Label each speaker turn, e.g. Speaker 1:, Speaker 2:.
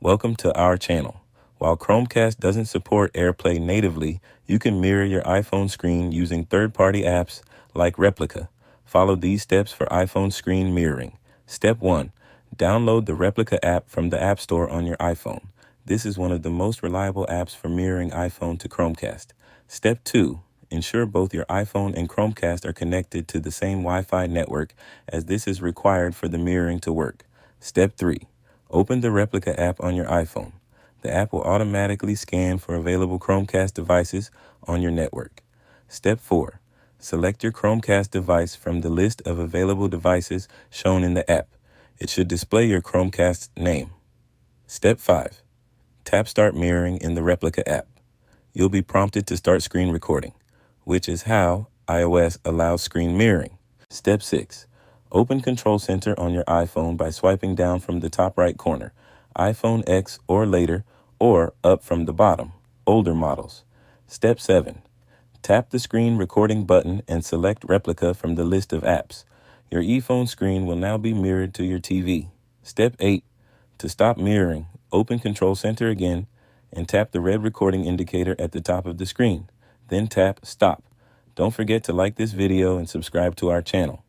Speaker 1: Welcome to our channel. While Chromecast doesn't support AirPlay natively, you can mirror your iPhone screen using third-party apps like Replica. Follow these steps for iPhone screen mirroring. Step 1. Download the Replica app from the App Store on your iPhone. This is one of the most reliable apps for mirroring iPhone to Chromecast. Step 2. Ensure both your iPhone and Chromecast are connected to the same Wi-Fi network, as this is required for the mirroring to work. Step 3. Open the Replica app on your iPhone. The app will automatically scan for available Chromecast devices on your network. Step 4. Select your Chromecast device from the list of available devices shown in the app. It should display your Chromecast name. Step 5. Tap Start Mirroring in the Replica app. You'll be prompted to start screen recording, which is how iOS allows screen mirroring. Step 6. Open Control Center on your iPhone by swiping down from the top right corner, iPhone X or later, or up from the bottom, older models. Step 7. Tap the screen recording button and select Replica from the list of apps. Your ePhone screen will now be mirrored to your TV. Step 8. To stop mirroring, open Control Center again and tap the red recording indicator at the top of the screen. Then tap Stop. Don't forget to like this video and subscribe to our channel.